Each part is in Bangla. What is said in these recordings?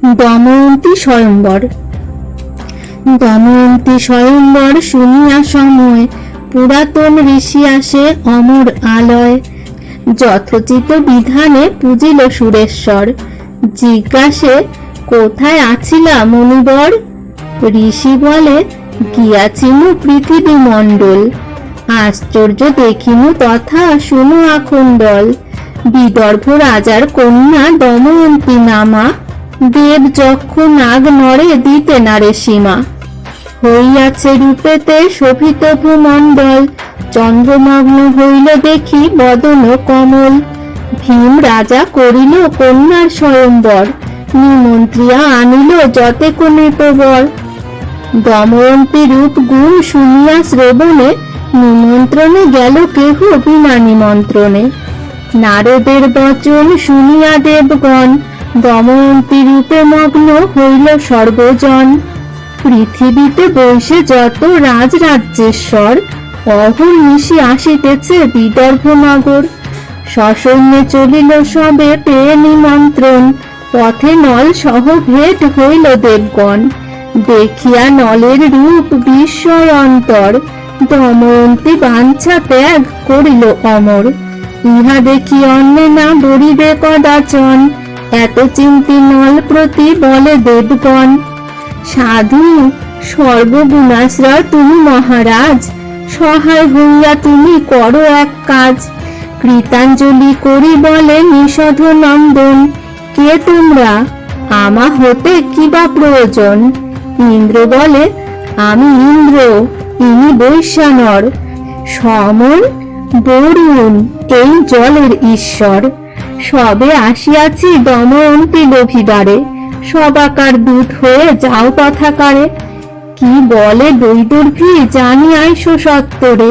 দময়ন্তী স্বয়ম্বর। দময়ন্তী স্বয়ম্বর শুনিয়া সময়, পুরাতন ঋষি আসে অমর আলয়। যথোচিত বিধানে পূজিল সুরেশ্বর, জিজ্ঞাসে কোথায় আছিলা মুনিবর? ঋষি বলে গিয়াছিনু পৃথিবী মণ্ডল, আশ্চর্য দেখিনু তথা শুনো আখণ্ডল। বিদর্ভ রাজার কন্যা দময়ন্তী নামা, দেব যক্ষ নাগ নরে দিতে নারে সীমা। হইয়াছে রূপেতে শোভিত ভূমণ্ডল, চন্দ্রমগ্ন হইল দেখি বদন কমল। ভীম রাজা করিল কন্যার স্বয়ম্বর, নিমন্ত্রিয়া আনিল যতেক নৃপবর। দময়ন্তী রূপ গুণ শুনিয়া শ্রবণে, নিমন্ত্রণে গেল কেহ বিনা নিমন্ত্রণে। নারদের বচন শুনিয়া দেবগণ, দময়ন্তী রূপে মগ্ন হইল সর্বজন। পৃথিবীতে বসে যত রাজরাজ্যেশ্বর, অহর্নিশি আসিতেছে বিদর্ভ নগর। সসৈন্যে চলিল সবে পেয়ে নিমন্ত্রণ, পথে নল সহ ভেট হইল দেবগণ। দেখিয়া নলের রূপ বিস্ময় অন্তর, দময়ন্তী বাঞ্ছা ত্যাগ করিল অমর। ইহা দেখি অন্যে না বরিবে কদাচন, এত চিন্তি নল প্রতি বলে দেবগণ। সাধু সর্বগুণাশ্রয় তুমি মহারাজ, সহায় হইয়া তুমি করো এক কাজ। কৃতাঞ্জলি করি বলে নিষধ নন্দন, কে তোমরা আমা হতে কিবা প্রয়োজন? ইন্দ্র বলে আমি ইন্দ্র, ইনি বৈশ্যানর, সমন বরুণ এই জলের ঈশ্বর। সবে আসিয়াছি দময়ন্তী লোভিবারে, সবাকার দূত হয়ে যাও তথাকারে। কি বলে বৈদর্ভী জানি আইসো সত্তরে,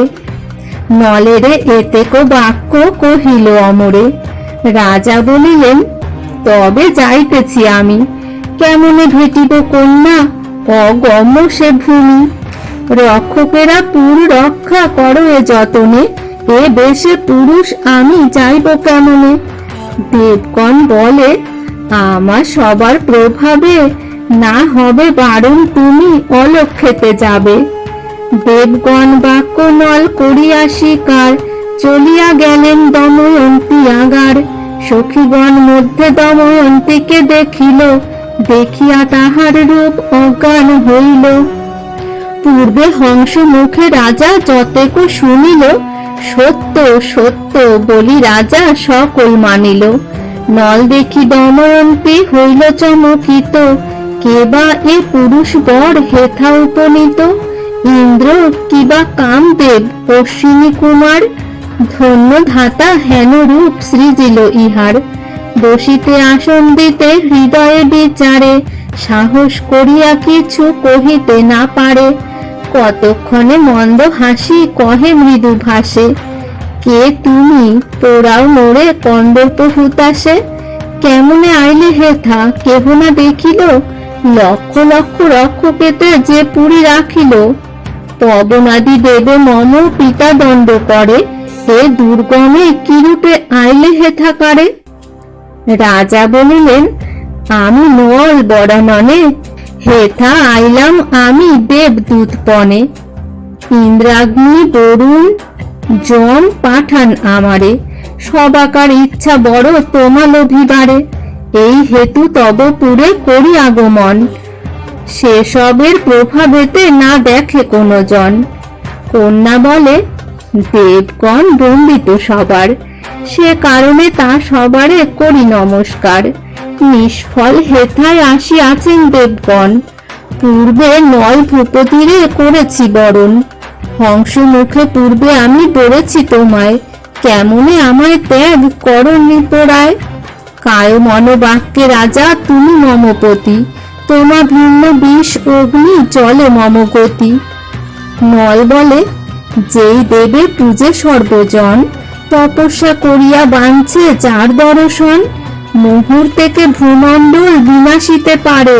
নলেরে এতেক বাক্য কহিল অমরে। রাজা বলিলেন তবে যাইতেছি আমি, কেমনে ভেটিব কন্যা অগম্য সে ভূমি। রক্ষকেরা পুর রক্ষা করো এ যতনে, এ বেশে পুরুষ আমি যাইব কেমনে? দেবগণ বলে আমার সবার প্রভাবে, না হবে বারণ তুমি অলক্ষেতে যাবে। দেবগণ বাক্য নল করিয়া স্বীকার, চলিয়া গেলেন দময়ন্তী আগার। সখীগণ মধ্যে দময়ন্তীকে দেখিল, দেখিয়া তাহার রূপ অজ্ঞান হইল। পূর্বে হংস মুখে রাজা যতেক শুনিল, সত্য সত্য বলি রাজা সকল মানিল। নল দেখি দময়ন্তী হইল চমকিত, কেবা এ পুরুষ বর হেথা উপনীত। ইন্দ্র কিবা কামদেব অশ্বিনী কুমার, ধন্য ধাতা হেন রূপ সৃজিল ইহার। বসিতে আসন দিতে হৃদয়ে বিচারে, সাহস করিয়া কিছু কহিতে না পারে। কতক্ষণে মন্দ হাসি কহে মৃদু ভাষে, কে তুমি পোড়াও মোরে কন্দর্প হুতাশে। কেমনে আইলে হেথা কেহ না দেখিল, লক্ষ লক্ষ রক্ষকেতে যে পুরী রাখিল। পবনাদি দেবে মম পিতা দণ্ড করে, হে দুর্গমে কিরূপে আইলে হেথা কারে? রাজা বলিলেন আমি নল বরাননে, হেথা আইলাম আমি দেবদূত পণে। ইন্দ্রাগ্নি বরুণ যম পাঠান আমারে, সবাকার ইচ্ছা বড় তোমা লোভিবারে। এই হেতু তব পুরে করি আগমন, সেসবের প্রভাবেতে না দেখে কোনো জন। কন্যা বলে দেবগণ বন্দিত সবার, সে কারণে তা সবারে করি নমস্কার। নিষ্ফল হেথায় আসিয়াছেন দেবগণ, পূর্বে নল ভূপতিরে করেছি বরণ। হংস মুখে পূর্বে আমি বলেছি তোমায়, কেমনে আমায় ত্যাগ করো নৃপরায়। কায় মনোবাক্যে রাজা তুমি মমপতি, তোমা ভিন্ন বিষ অগ্নি জলে মম গতি। নল বলে যেই দেবে পূজে সর্বজন, তপস্যা করিয়া বাঞ্ছে যার দর্শন। মুহূর্তেকে ভূমণ্ডল বিনাশিতে পারে,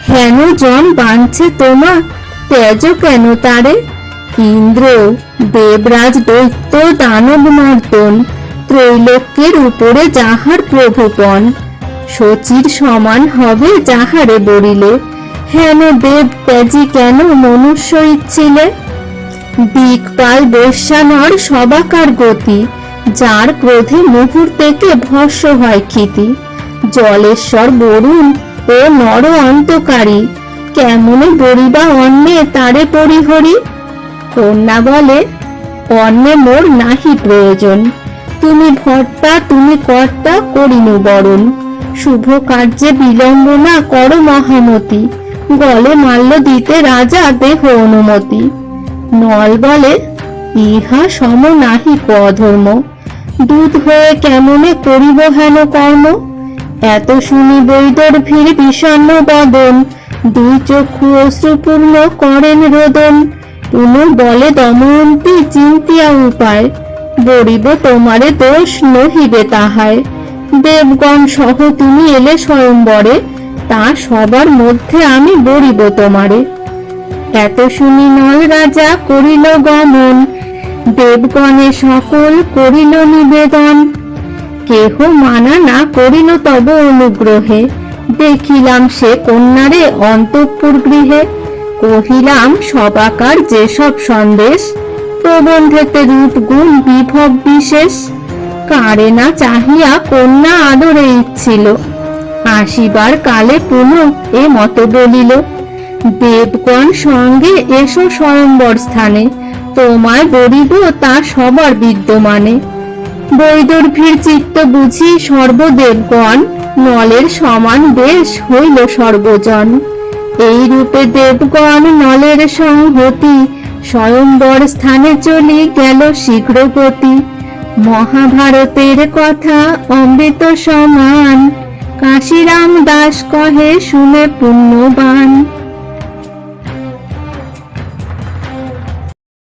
হেন জন বাঞ্ছে তোমা তেজ কেন তারে। ইন্দ্র দেবরাজ দৈত্য দানব নর্তন, ত্রৈলোক্যের উপরে যাহার প্রভুপন। শচীর সমান হবে যাহারে বরিলে, হেন দেব ত্যাজি কেন মনুষ্য ইচ্ছিলে। দিকপাল বৈশ্যানর সবাকার গতি, যার ক্রোধে মুহূর্তেকে ভস্য হয় ক্ষিতি। জলেশ্বর বরুণ ও নর অন্তকারী, কেমনে বরিবা অন্নে তারে পরিহরি। কন্যা বলে, অন্নে মোর নাহি প্রয়োজন, তুমি ভর্তা তুমি কর্তা করিনু বরণ। শুভ কার্যে বিলম্ব না কর মহামতি, গলে মাল্য দিতে রাজা দেহ অনুমতি। নল বলে, ইহা সম নাহি অধর্ম, দুধ হয়ে কেমনে করিব হেন কর্ম। এত শুনি বৈদর্ভীর বিষণ্ণ বদন, দুই চক্ষু অশ্রুপূর্ণ করেন রোদন। পুনঃ বলে দময়ন্তী চিন্তিয়া উপায়, বরিব তোমারে দোষ নহিবে তাহায়। দেবগণ সহ তুমি এলে স্বয়ম্বরে, তা সবার মধ্যে আমি বরিব তোমারে। এত শুনি নল রাজা করিল গমন, দেবগণে সকল করিল নিবেদন। কেহ মানা না করিল তব অনুগ্রহে, দেখিলাম সে কন্যারে অন্তঃপুর গৃহে। কহিলাম সবাকার যেসব সন্দেশ, প্রবন্ধেতে রূপ গুণ বিভব বিশেষ। কারে না চাহিয়া কন্যা আদরে ইচ্ছিল, আসিবার কালে পুনঃ এ মত বলিল। দেবগণ সঙ্গে এসো স্বয়ম্বর স্থানে, তোমায় বরিব তা সবার বিদ্যমানে। বৈদর্ভীর চিত্ত বুঝি সর্বদেবগণ, নলের সমান বেশ হইল সর্বজন। এই রূপে দেবগণ নলের সংহতি, স্বয়ম্বর স্থানে চলি গেল শীঘ্র গতি। মহাভারতের কথা অমৃত সমান, কাশীরাম দাস কহে শুনে পুণ্যবান।